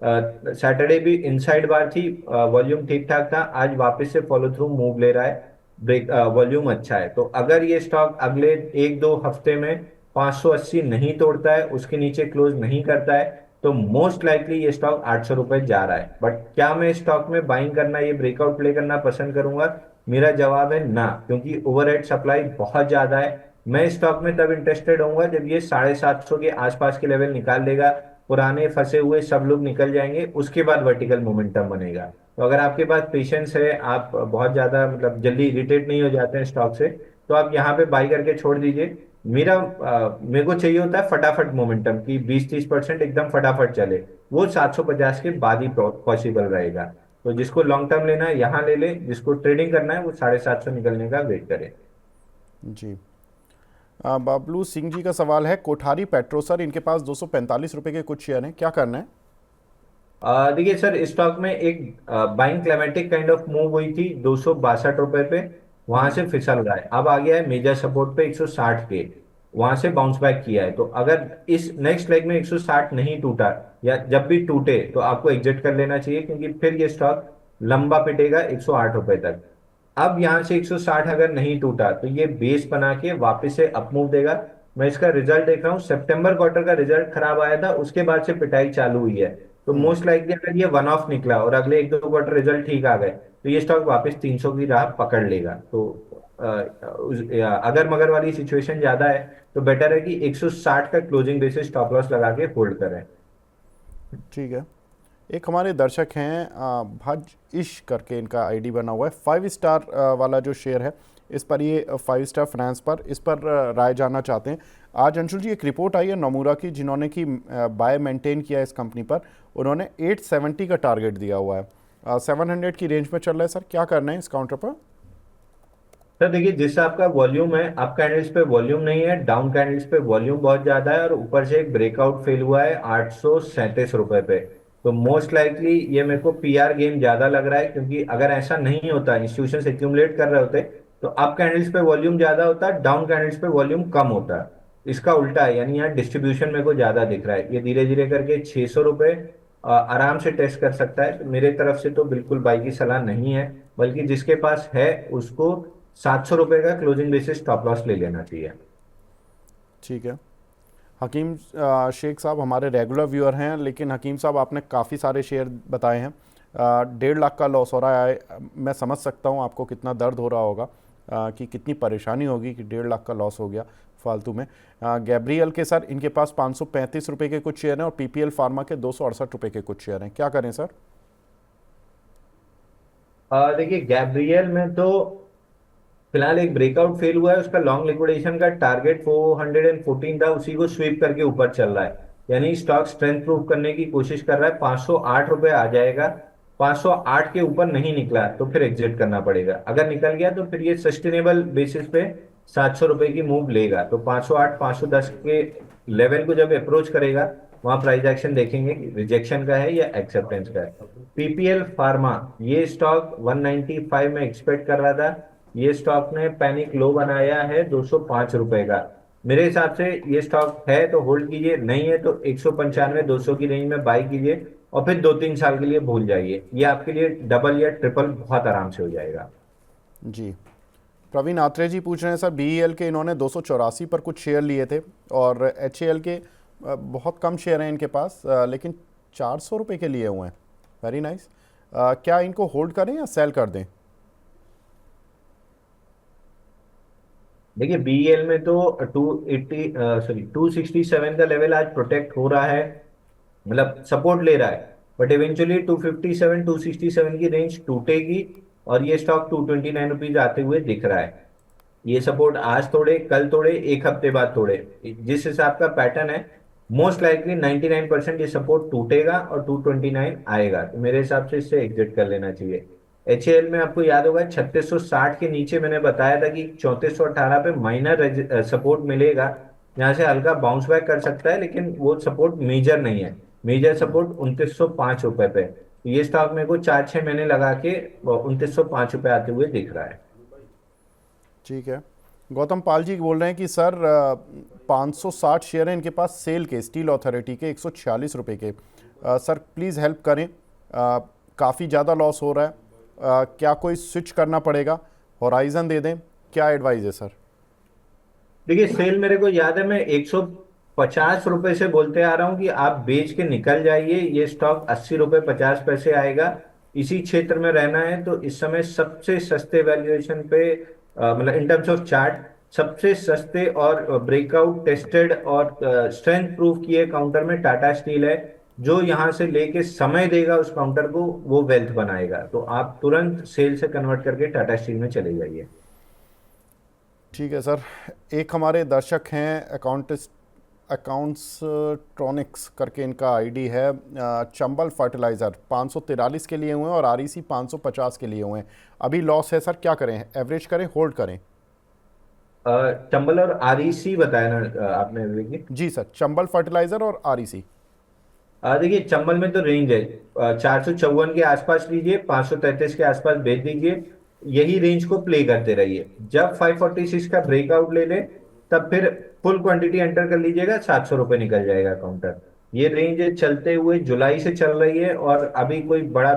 सैटरडे भी इनसाइड बार थी, वॉल्यूम ठीक ठाक था। आज वापस से फॉलो थ्रू मूव ले रहा है, ब्रेक वॉल्यूम अच्छा है। तो अगर ये स्टॉक अगले 1-2 हफ्ते में 580 नहीं तोड़ता है, उसके नीचे क्लोज नहीं करता है, तो मोस्ट लाइकली ये स्टॉक 800 रुपए जा रहा है। बट क्या मैं स्टॉक में बाइंग करना, ये ब्रेकआउट प्ले करना पसंद करूंगा? मेरा जवाब है ना, क्योंकि ओवरहेड सप्लाई बहुत ज्यादा है। मैं स्टॉक में तब इंटरेस्टेड होऊंगा जब ये 750 के आसपास के लेवल निकाल लेगा, पुराने फंसे हुए सब लोग निकल जाएंगे, उसके बाद वर्टिकल मोमेंटम बनेगा। तो अगर आपके पास पेशेंस है, आप बहुत ज्यादा मतलब जल्दी इरिटेट नहीं हो जाते हैं स्टॉक से, तो आप यहाँ पे बाई करके छोड़ दीजिए। मेरे को चाहिए होता है फटाफट मोमेंटम की 20-30% एकदम फटाफट चले, वो 750 के बाद ही पॉसिबल रहेगा। तो जिसको लॉन्ग टर्म लेना है यहाँ ले ले, जिसको ट्रेडिंग करना है वो 750 निकलने का वेट करे। जी। बाबलू सिंह जी का सवाल है, कोठारी पेट्रो सर, इनके पास 245 रुपए के कुछ शेयर हैं, क्या करना है? देखिए सर, स्टॉक में एक बाइंग क्लेमेटिक काइंड ऑफ मूव हुई थी 262 रुपए पे, वहां से फिसल रहा है। अब आ गया है मेजर सपोर्ट पे 160 के, वहां से बाउंस बैक किया है। तो अगर इस नेक्स्ट लेग में 160 नहीं टूटा, या जब भी टूटे, तो आपको एग्जिट कर लेना चाहिए, क्योंकि फिर ये स्टॉक लंबा पिटेगा 108 रुपए तक। अब यहां से 160 अगर नहीं टूटा, तो ये बेस बना के वापस से अप मूव देगा। मैं इसका रिजल्ट देख रहा हूँ, सितंबर क्वार्टर का रिजल्ट खराब आया था, उसके बाद से पिटाई चालू हुई है। तो मोस्ट लाइकली अगर ये वन ऑफ निकला और अगले 1-2 क्वार्टर रिजल्ट ठीक आ गए, तो ये स्टॉक वापस 300 की राह पकड़ लेगा। तो अगर मगर वाली सिचुएशन ज्यादा है, तो बेटर है कि 160 का क्लोजिंग बेसिस स्टॉप लॉस लगा के होल्ड करें। ठीक है। एक हमारे दर्शक हैं भज इश करके इनका आईडी बना हुआ है, 5 स्टार वाला जो शेयर है, इस पर ये 5 स्टार फाइनेंस पर, इस पर राय जानना चाहते हैं। आज अंशुल जी एक रिपोर्ट आई है नोमुरा की, जिन्होंने की बाय मेंटेन किया है इस कंपनी पर, उन्होंने 870 का टारगेट दिया हुआ है, 700 की रेंज में चल रहा है। सर क्या करना है इस काउंटर पर? सर देखिए, जिस आपका वॉल्यूम है, अप कैंडल्स पे वॉल्यूम नहीं है, डाउन कैंडल्स पे वॉल्यूम बहुत ज्यादा है, और ऊपर से एक ब्रेकआउट फेल हुआ है 837 रुपए पे। तो मोस्ट लाइकली ये मेरे को पीआर गेम ज्यादा लग रहा है, क्योंकि अगर ऐसा नहीं होता, इंस्टीट्यूशन एक्यूमुलेट कर रहे होते, तो अप कैंडल्स पे वॉल्यूम ज्यादा होता, डाउन कैंडल्स पे वॉल्यूम कम होता। इसका उल्टा है, यानी यहाँ डिस्ट्रीब्यूशन मेरे को ज्यादा दिख रहा है। ये धीरे धीरे करके 600 रुपए आराम से टेस्ट कर सकता है। तो मेरे तरफ से तो बिल्कुल बाई की सलाह नहीं है, बल्कि जिसके पास है उसको 700 रुपए का क्लोजिंग बेसिस स्टॉप लॉस ले लेना चाहिए। ठीक है। हकीम शेख साहब हमारे रेगुलर व्यूअर हैं, लेकिन हकीम साहब आपने काफ़ी सारे शेयर बताए हैं, 1.5 लाख का लॉस हो रहा है। मैं समझ सकता हूँ आपको कितना दर्द हो रहा होगा, कि कितनी परेशानी होगी कि 1.5 लाख का लॉस हो गया फालतू में। गैब्रियल के सर, इनके पास 535 रुपये के कुछ शेयर हैं, और पीपीएल फार्मा के 268 रुपये के कुछ शेयर हैं, क्या करें सर? देखिए, गैब्रियल में तो फिलहाल एक ब्रेकआउट फेल हुआ है, उसका लॉन्ग लिक्विडेशन का टारगेट 414 था, उसी को स्वीप करके ऊपर चल रहा है। यानी स्टॉक स्ट्रेंथ प्रूव करने की कोशिश कर रहा है, 508 रुपए आ जाएगा। 508 के ऊपर नहीं निकला तो फिर एग्जिट करना पड़ेगा। अगर निकल गया तो फिर ये सस्टेनेबल बेसिस पे 700 रुपए की मूव लेगा। तो 508 510 के लेवल को जब अप्रोच करेगा, वहां प्राइस एक्शन देखेंगे कि रिजेक्शन का है या एक्सेप्टेंस का है। पीपीएल फार्मा, ये स्टॉक 195 में एक्सपेक्ट कर रहा था, ये स्टॉक ने पैनिक लो बनाया है 205 रुपए का। मेरे हिसाब से ये स्टॉक है तो होल्ड कीजिए, नहीं है तो 195 200 की रेंज में बाई कीजिए, और फिर 2-3 साल के लिए भूल जाइए। ये आपके लिए डबल या ट्रिपल बहुत आराम से हो जाएगा। जी। प्रवीण आत्रे जी पूछ रहे हैं सर, बीईएल के इन्होंने 284 पर कुछ शेयर लिए थे, और एचएएल के बहुत कम शेयर हैं इनके पास, लेकिन 400 रुपये के लिए हुए हैं। Very nice. क्या इनको होल्ड करें या सेल कर दें? देखिए, बीईएल में तो 267 का लेवल आज प्रोटेक्ट हो रहा है, मतलब सपोर्ट ले रहा है। बट इवेंचुअली 257 267 की रेंज टूटेगी, और ये स्टॉक 229 रुपीज आते हुए दिख रहा है। ये सपोर्ट आज तोड़े, कल तोड़े, एक हफ्ते बाद तोड़े, जिस हिसाब का पैटर्न है, मोस्ट लाइकली 99% ये सपोर्ट टूटेगा और 229 आएगा। तो मेरे हिसाब से इससे एग्जिट कर लेना चाहिए। एचएएल में आपको याद होगा 3660 के नीचे मैंने बताया था कि 3418 पे माइनर सपोर्ट मिलेगा, यहाँ से हल्का बाउंस बैक कर सकता है, लेकिन वो सपोर्ट मेजर नहीं है। मेजर सपोर्ट 2905 रुपए पे। तो ये स्टॉक मेरे को 4-6 महीने लगा के 2905 रुपए आते हुए दिख रहा है। ठीक है। गौतम पाल जी बोल रहे हैं कि सर 560 शेयर हैं इनके पास सेल के, स्टील अथॉरिटी के 146 रुपए के। सर प्लीज़ हेल्प करें, काफ़ी ज़्यादा लॉस हो रहा है, क्या कोई स्विच करना पड़ेगा, होराइजन दे दें, क्या एडवाइस है सर? देखिए सेल मेरे को याद है, मैं 150 रुपए से बोलते आ रहा हूँ कि आप बेच के निकल जाइए, ये स्टॉक 80 रुपए 50 पैसे आएगा। इसी क्षेत्र में रहना है तो इस समय सबसे सस्ते वैल्यूएशन पे, मतलब इन टर्म्स ऑफ चार्ट, सबसे सस्ते और ब्रेकआउट टेस्टेड और स्ट्रेंथ प्रूफ किए काउंटर में टाटा स्टील है। जो यहाँ से लेके समय देगा उस काउंटर को, वो वेल्थ बनाएगा। तो आप तुरंत सेल से कन्वर्ट करके टाटा स्टील में चले जाइए। ठीक है सर। एक हमारे दर्शक हैं अकाउंट्स ट्रॉनिक्स करके इनका आईडी है, चंबल फर्टिलाइज़र 543 के लिए हुए हैं और आरईसी 550 के लिए हुए हैं। अभी लॉस है सर, क्या करें? एवरेज करें, होल्ड करें? चंबल और आरईसी बताया ना आपने विवेक जी? जी सर, चंबल फर्टिलाइज़र और आरईसी। देखिए चंबल में तो रेंज है, 454 के आसपास लीजिए, 533 के आसपास भेज दीजिए। यही रेंज को प्ले करते रहिए। जब 546 का ब्रेकआउट ले ले, तब फिर फुल क्वांटिटी एंटर कर लीजिएगा, 700 रुपये निकल जाएगा काउंटर। ये रेंज चलते हुए जुलाई से चल रही है और अभी कोई बड़ा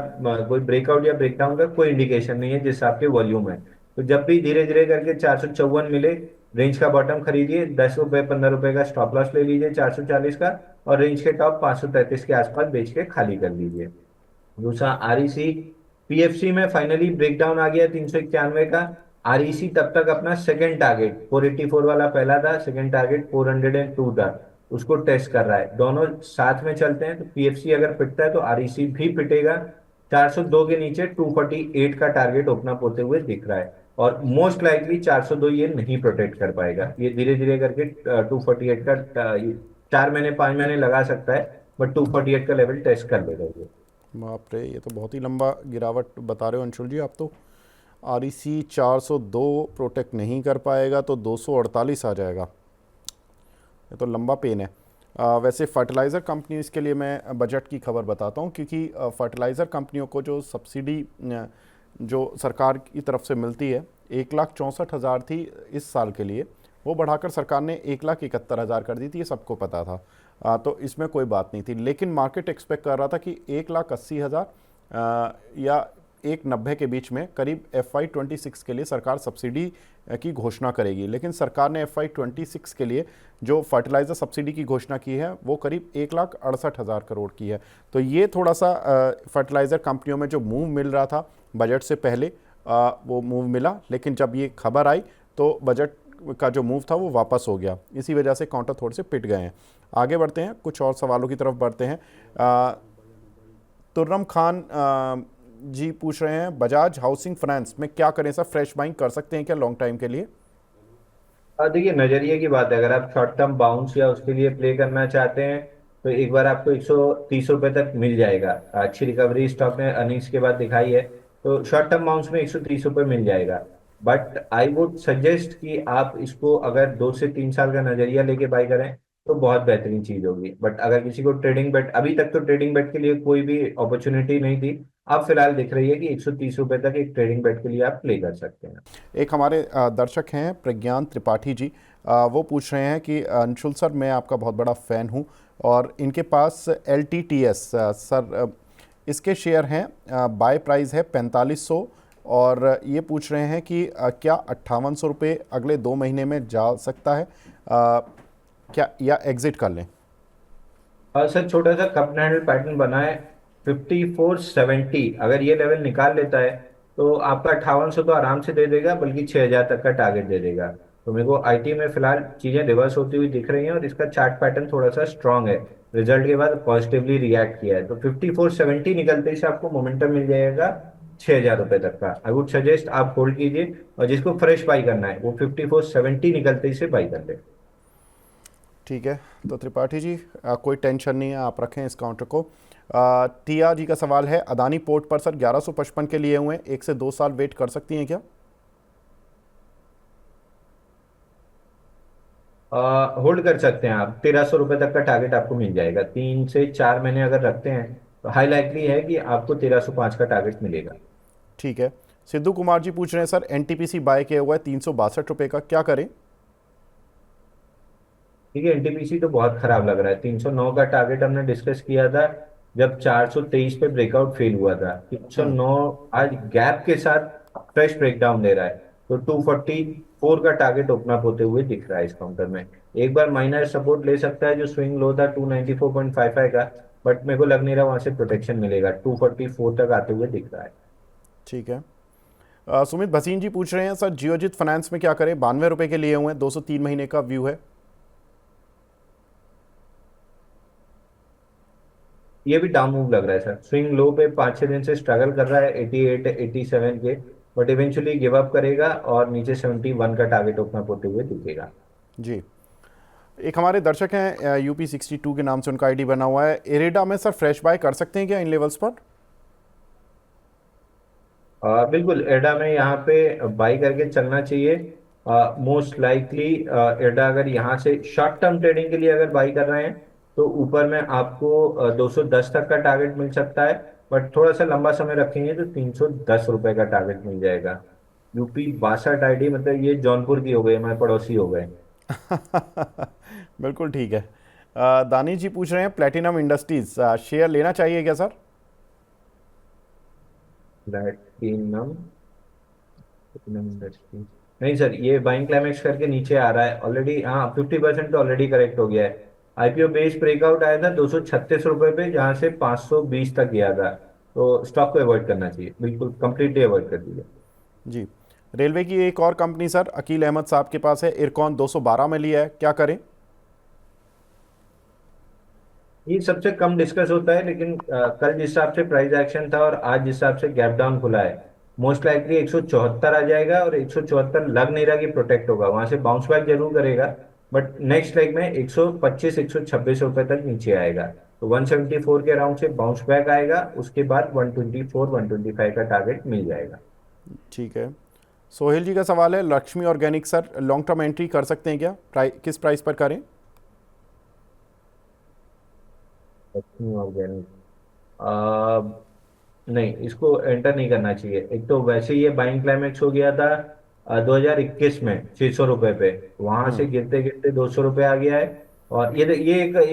कोई ब्रेकआउट या ब्रेकडाउन का कोई इंडिकेशन नहीं है जिस हिसाब के वॉल्यूम है। तो जब भी धीरे धीरे करके 454 मिले, रेंज का बॉटम खरीदिए, 10 रुपए 15 रुपए का स्टॉप लॉस ले लीजिए 440 का, और रेंज के टॉप 533 के आसपास बेच के खाली कर लीजिए। दूसरा आरईसी, पीएफसी में फाइनली ब्रेकडाउन आ गया 391 का। आरईसी तब तक अपना सेकंड टारगेट 484 वाला पहला था, सेकंड टारगेट 402 था, उसको टेस्ट कर रहा है। दोनों साथ में चलते हैं तो पीएफसी अगर पिटता है तो आरईसी भी पिटेगा। 402 के नीचे 248 का टारगेट ओपन अप होते हुए दिख रहा है, और मोस्ट लाइकली 402 ये नहीं प्रोटेक्ट कर पाएगा। ये धीरे धीरे करके 248 का 4 महीने 5 महीने लगा सकता है, बट 248 का लेवल टेस्ट कर लेगा ये। बाप रे, ये तो बहुत ही लंबा गिरावट बता रहे हो अंशुल जी आप तो। आरईसी 402 प्रोटेक्ट नहीं कर पाएगा तो 248 आ जाएगा, ये तो लंबा पेन है। वैसे फर्टिलाइज़र कंपनीज के लिए मैं बजट की खबर बताता हूँ, क्योंकि फर्टिलाइज़र कंपनियों को जो सब्सिडी जो सरकार की तरफ से मिलती है 1,64,000 थी इस साल के लिए, वो बढ़ाकर सरकार ने 1,71,000 कर दी थी, ये सबको पता था। तो इसमें कोई बात नहीं थी, लेकिन मार्केट एक्सपेक्ट कर रहा था कि 1,80,000 या 1,90 के बीच में करीब FY26 के लिए सरकार सब्सिडी की घोषणा करेगी। लेकिन सरकार ने FY26 के लिए जो फर्टिलाइज़र सब्सिडी की घोषणा की है वो करीब 1,68,000 करोड़ की है। तो ये थोड़ा सा फर्टिलाइज़र कंपनियों में जो मूव मिल रहा था बजट से पहले, वो मूव मिला, लेकिन जब ये खबर आई तो बजट का जो मूव था वो वापस हो गया। इसी वजह से काउंटर थोड़े से पिट गए हैं। आगे बढ़ते हैं, कुछ और सवालों की तरफ बढ़ते हैं। तुर्रम खान जी पूछ रहे हैं बजाज हाउसिंग फाइनेंस में क्या करें सर, फ्रेश बाइंग कर सकते हैं क्या लॉन्ग टाइम के लिए? देखिए नजरिए की बात है, अगर आप शॉर्ट टर्म बाउंस या उसके लिए प्ले करना चाहते हैं तो एक बार आपको 130 रुपए तक मिल जाएगा। अच्छी रिकवरी स्टॉक ने अर्निंग्स के बाद दिखाई है, तो शॉर्ट टर्म बाउंस में 130 रुपए मिल जाएगा। बट आई वुड सजेस्ट कि आप इसको अगर 2 से 3 साल का नजरिया लेके बाई करें तो बहुत बेहतरीन चीज होगी। बट अगर किसी को ट्रेडिंग बेट, अभी तक तो ट्रेडिंग बेट के लिए कोई भी अपॉर्चुनिटी नहीं थी, अब फिलहाल दिख रही है कि 130 रुपए तक एक ट्रेडिंग बेट के लिए आप प्ले कर सकते हैं। एक हमारे दर्शक हैं प्रज्ञान त्रिपाठी जी, वो पूछ रहे हैं कि अंशुल सर मैं आपका बहुत बड़ा फ़ैन हूँ और इनके पास LTTS सर इसके शेयर हैं, बाय प्राइस है 4500, और ये पूछ रहे हैं कि क्या 5800 रुपये अगले 2 महीने में जा सकता है क्या, या एग्जिट कर लें? सर छोटा सा कप हैंडल पैटर्न बना है 5470, अगर ये लेवल निकाल लेता है तो आपका 5800 तो आराम से दे देगा, बल्कि 6000 तक का टारगेट दे देगा। तो मेरे को आईटी में फिलहाल चीजें रिवर्स होती हुई दिख रही हैं और इसका चार्ट पैटर्न थोड़ा सा स्ट्रांग है, रिजल्ट के बाद पॉजिटिवली रिएक्ट किया है। तो 5470 निकलते ही से आपको मोमेंटम मिल जाएगा 6000 रुपए तक का। आई वुड सजेस्ट आप होल्ड कीजिए, और जिसको फ्रेश बाई करना है वो 5470 निकलते ही से बाई कर ले। ठीक है, तो त्रिपाठी जी कोई टेंशन नहीं है, आप रखें इस काउंटर को। टिया जी का सवाल है अदानी पोर्ट पर सर 1155 के लिए हुए 1 से 2 साल वेट कर सकती हैं क्या? होल्ड कर सकते हैं आप, 1300 रुपये तक का टारगेट आपको मिल जाएगा। 3 से 4 महीने अगर रखते हैं तो हाई लाइकली है कि आपको 1305 का टारगेट मिलेगा। ठीक है। सिद्धू कुमार जी पूछ रहे हैं सर, एनटीपीसी बाय किया हुआ है 362 रुपये का, क्या करें? ठीक है, एनटीपीसी तो बहुत खराब लग रहा है। 309 का टारगेट हमने डिस्कस किया था जब 423 पे ब्रेकआउट फेल हुआ था। 309 आज गैप के साथ फ्रेश ब्रेकडाउन दे रहा है, तो 244 का टारगेट ओपन अप होते हुए दिख रहा है इस काउंटर में। एक बार माइनर सपोर्ट ले सकता है जो स्विंग लो था 294.55 का, बट मेरे को लग नहीं रहा वहां से प्रोटेक्शन मिलेगा। 244 तक आते हुए दिख रहा है। ठीक है। सुमित भसीन जी पूछ रहे हैं सर, जियोजित फाइनेंस में क्या करें? 92 रुपये के लिए हुए हैं, 203 महीने का व्यू है। ये भी डाउन मूव लग रहा है सर। स्विंग लो पे 5-6 दिन से स्ट्रगल कर रहा है 88 87 के, बट इवेंचुअली गिव अप करेगा और नीचे 71 का टारगेट ओपन अप होते हुए दिखेगा। जी। एक हमारे दर्शक हैं UP62 के नाम से उनका आईडी बना हुआ है, इरेडा में सर फ्रेश बाय कर सकते हैं क्या इन लेवल्स पर? बिल्कुल, एडा में यहाँ पे बाई करके चलना चाहिए। मोस्ट लाइकली एडा अगर यहाँ से शॉर्ट टर्म ट्रेडिंग के लिए अगर बाई कर रहे हैं तो ऊपर में आपको 210 तक का टारगेट मिल सकता है, बट थोड़ा सा लंबा समय रखेंगे तो 310 रुपए का टारगेट मिल जाएगा। UP62 आईडी मतलब ये जौनपुर की हो गई, हमारे पड़ोसी हो गए। बिल्कुल ठीक है। दानिश जी पूछ रहे हैं, प्लेटिनम इंडस्ट्रीज शेयर लेना चाहिए क्या सर? प्लैटिनम प्लैटिनम इंडस्ट्री नहीं सर, ये बाइंग क्लाइमेक्स करके नीचे आ रहा है ऑलरेडी। हाँ, 50% तो ऑलरेडी करेक्ट हो गया है। आईपीओ बेस ब्रेकआउट आया था 236 रुपए पे, जहां से 520 तक गया था, तो स्टॉक को अवॉइड करना चाहिए, बिल्कुल कंप्लीटली अवॉइड कर दीजिए। जी। रेलवे की एक और कंपनी सर, अकील अहमद साहब के पास है, इरकॉन 212 में लिया है, क्या करें? ये सबसे कम डिस्कस होता है, लेकिन कल जिस हिसाब से प्राइस एक्शन था और आज जिस हिसाब से गैप डाउन खुला है, मोस्ट लाइकली 174 आ जाएगा, और 174 लग नहीं रहा कि प्रोटेक्ट होगा, वहां से बाउंस बैक जरूर करेगा, बट नेक्स्ट लेग में 125 126 रुपए तक नीचे आएगा। तो 174 के अराउंड से बाउंस बैक आएगा, उसके बाद 124 125 का टारगेट मिल जाएगा। ठीक है। सोहेल जी का सवाल है, Lakshmi organic sir long term entry कर सकते हैं क्या? किस प्राइस पर करें? लक्ष्मी ऑर्गेनिक नहीं, इसको एंटर नहीं करना चाहिए। एक तो वैसे ही ये बाइंग क्लाइमेक्स हो गया था 2021 में 600 रुपए पे, वहां से गिरते गिरते 200 रुपए आ गया है। और ये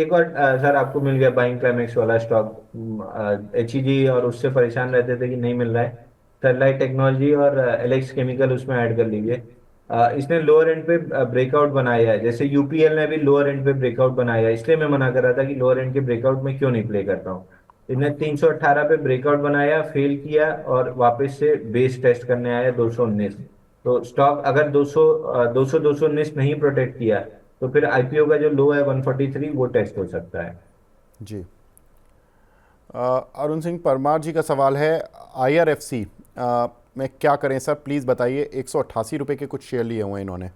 एक और सर आपको मिल गया बाइंग क्लाइमेक्स वाला स्टॉक। HEG और उससे परेशान रहते थे कि नहीं मिल रहा है, स्टरलाइट टेक्नोलॉजी और एलेक्स केमिकल उसमें ऐड कर लीजिए। इसने लोअर एंड पे ब्रेकआउट बनाया है, जैसे UPL ने भी लोअर एंड पे ब्रेकआउट बनाया है, इसलिए मैं मना कर रहा था कि लोअर एंड के ब्रेकआउट में क्यों नहीं प्ले करता हूँ। इसने 318 पे ब्रेकआउट बनाया, फेल किया, और वापस से बेस टेस्ट करने आया 219। तो स्टॉक अगर 219 नहीं प्रोटेक्ट किया तो फिर IPO का जो लो है 143 वो टेस्ट हो सकता है। जी। अरुण सिंह परमार जी का सवाल है, IRFC में क्या करें सर, प्लीज़ बताइए। 188 रुपये के कुछ शेयर लिए हुए हैं इन्होंने।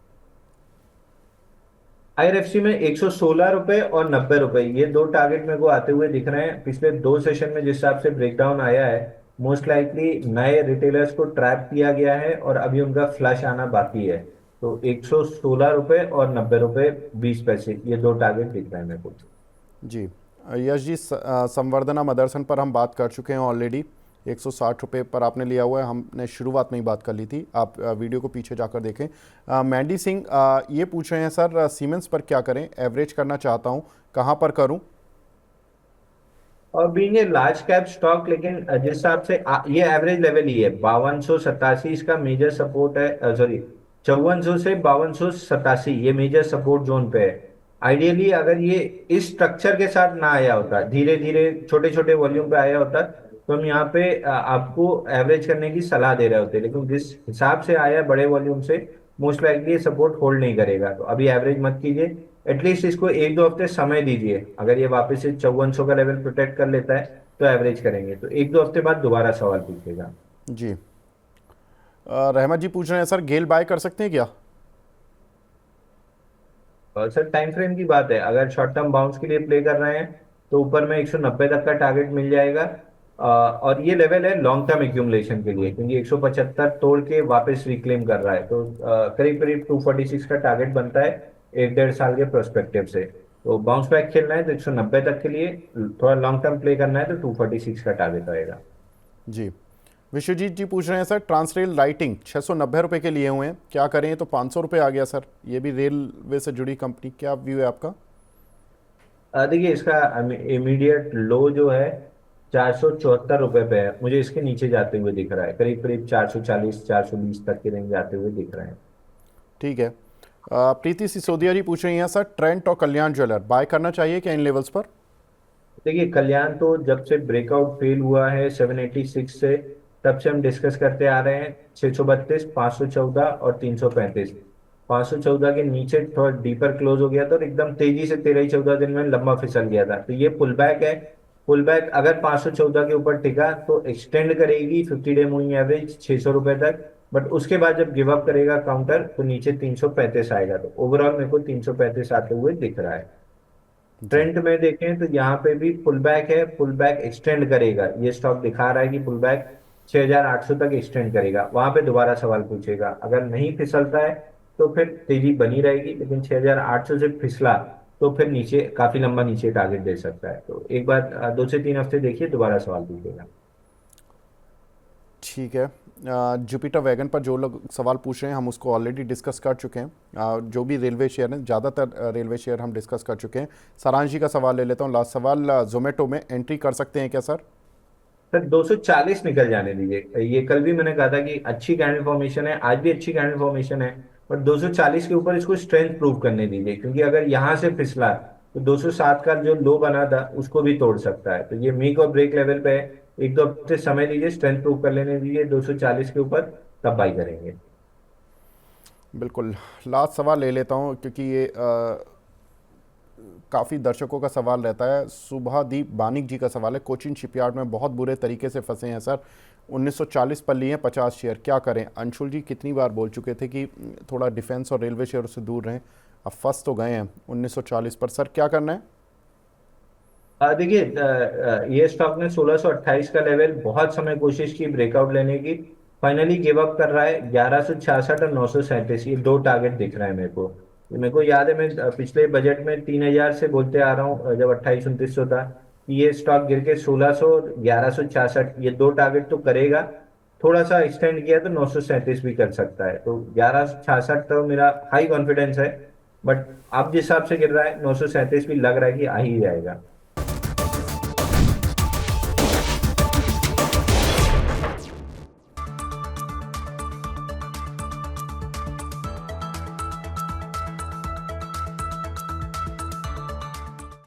IRFC में 116 रुपए और 90 रुपए, ये दो टारगेट मेरे को आते हुए दिख रहे हैं। पिछले 2 सेशन में जिस हिसाब से ब्रेकडाउन आया है, मोस्ट लाइकली नए रिटेलर्स को ट्रैप किया गया है और अभी उनका फ्लश आना बाकी है। तो 116 रुपए और 90 रुपए 20 पैसे, ये दो टारगेट दिख रहे हैं मेरे को। जी। यश जी, संवर्धना मदरसन पर हम बात कर चुके हैं ऑलरेडी। 160 रुपये पर आपने लिया हुआ है, हमने शुरुआत में ही बात कर ली थी, आप वीडियो को पीछे जाकर देखें। मैंडी सिंह ये पूछ रहे हैं सर, सीमेंस पर क्या करें, एवरेज करना चाहता हूँ, कहाँ पर करूँ? और being a large cap stock, लेकिन जिस हिसाब से ये एवरेज लेवल ही है 5287 इसका मेजर सपोर्ट है, सॉरी 5400 से 5287 ये मेजर सपोर्ट जोन पे है। आइडियली अगर ये इस स्ट्रक्चर के साथ ना आया होता, धीरे धीरे छोटे छोटे वॉल्यूम पे आया होता, तो हम यहाँ पे आपको एवरेज करने की सलाह दे रहे होते, लेकिन जिस हिसाब से आया बड़े वॉल्यूम से, मोस्ट लाइकली ये सपोर्ट होल्ड नहीं करेगा, तो अभी एवरेज मत कीजिए। एटलीस्ट इसको 1-2 हफ्ते समय दीजिए, अगर ये वापस से 5400 का लेवल प्रोटेक्ट कर लेता है तो एवरेज करेंगे, तो 1-2 हफ्ते बाद दोबारा सवाल पूछेगा। जी। रहमत जी पूछ रहे हैं सर, गेल बाय कर सकते हैं क्या? और सर टाइम फ्रेम की बात है, अगर शॉर्ट टर्म बाउंस के लिए प्ले कर रहे हैं तो ऊपर में 190 तक का टारगेट मिल जाएगा। और ये लेवल है लॉन्ग टर्म एक्यूमुलेशन के लिए, क्योंकि 175 तोड़ के वापस रिक्लेम कर रहा है, तो करीब करीब 246 का टारगेट बनता है। एक डेढ़ साल के प्रोस्पेक्टिव से। तो बाउंस बैक खेलना है तो 190 तक के लिए, थोड़ा लॉन्ग टर्म प्ले करना है तो 246 का टारगेट रहेगा। जी, विश्वजीत जी पूछ रहे हैं सर, ट्रांसरेल लाइटिंग 690 रुपये के लिए हुए हैं, क्या करें? तो 500 रुपये आ गया सर, ये भी रेलवे से जुड़ी कंपनी, क्या व्यू है आपका? देखिए इसका इमीडिएट लो जो है 474 रुपये पे है, मुझे इसके नीचे जाते हुए दिख रहा है, करीब करीब 440 420 तक के रेंज जाते हुए दिख रहे हैं। ठीक है। प्रीति सिसोदिया जी पूछ रही हैं सर, ट्रेंट और कल्याण ज्वेलर बाय करना चाहिए क्या इन लेवल्स पर? देखिए कल्याण तो जब से ब्रेकआउट फेल हुआ है 786 से, तब से हम डिस्कस करते आ रहे हैं 632, 514 और 335। 514 के नीचे थोड़ा डीपर क्लोज हो गया था और एकदम तेजी से 13-14 दिन में लंबा फिसल गया था, तो ये पुल बैक है। पुल बैक अगर 514 के ऊपर टिका तो एक्सटेंड करेगी 50 डे मूविंग एवरेज 600 रुपए तक, बट उसके बाद जब गिव अप करेगा काउंटर तो नीचे 335 आएगा। तो ओवरऑल मेरे को 335 आते हुए दिख रहा है। जी, ट्रेंड में देखें तो यहाँ पे भी पुल बैक है, पुल बैक एक्सटेंड करेगा, ये स्टॉक दिखा रहा है कि पुल बैक 6800 तक एक्सटेंड करेगा, वहां पे दोबारा सवाल पूछेगा। अगर नहीं फिसलता है तो फिर तेजी बनी रहेगी, लेकिन 6800 से फिसला तो फिर नीचे काफी लंबा नीचे टारगेट दे सकता है। तो एक बार 2 से 3 हफ्ते देखिए, दोबारा सवाल पूछेगा। ठीक है। जुपिटर वैगन पर जो लोग सवाल पूछ रहे हैं हम उसको ऑलरेडी डिस्कस कर चुके हैं। जो भी रेलवे शेयर हैं, ज़्यादातर रेलवे शेयर हम डिस्कस कर चुके हैं। सारांश जी का सवाल ले लेता हूँ, लास्ट सवाल, जोमेटो में एंट्री कर सकते हैं क्या सर? सर 240 निकल जाने दीजिए, ये कल भी मैंने कहा था कि अच्छी कैंडल फॉर्मेशन है, आज भी अच्छी कैंडल फॉर्मेशन है, बट 240 के ऊपर इसको स्ट्रेंथ प्रूव करने दीजिए, क्योंकि अगर यहाँ से फिसला तो 207 का जो लो बना था उसको भी तोड़ सकता है। तो ये मेक और ब्रेक लेवल पे है, एक दो हफ्ते समय दीजिए, स्ट्रेंथ प्रूव कर लेने दीजिए 240 के ऊपर, तब बाई करेंगे। बिल्कुल, लास्ट सवाल ले लेता हूँ क्योंकि ये काफ़ी दर्शकों का सवाल रहता है। सुभादीप बानिक जी का सवाल है, कोचिन शिपयार्ड में बहुत बुरे तरीके से फंसे हैं सर, 1940 पर लिए हैं 50 शेयर, क्या करें? अंशुल जी कितनी बार बोल चुके थे कि थोड़ा डिफेंस और रेलवे शेयरों से दूर रहें, अब फंस तो गए हैं 1940 पर, सर क्या करना है? देखिए ये स्टॉक ने 1628 का लेवल बहुत समय कोशिश की ब्रेकआउट लेने की, फाइनली गिव अप कर रहा है। 1166 और 937 ये दो टारगेट दिख रहा है मेरे को। मेरे को याद है मैं पिछले बजट में 3000 से बोलते आ रहा हूँ, जब 2800-2900 था, कि ये स्टॉक गिर के 1600 और 1166 ये दो टारगेट तो करेगा। थोड़ा सा एक्सटेंड किया तो 937 भी कर सकता है, तो 1166 तो मेरा हाई कॉन्फिडेंस है, बट अब जिस हिसाब से गिर रहा है 937 भी लग रहा है कि आ ही जाएगा।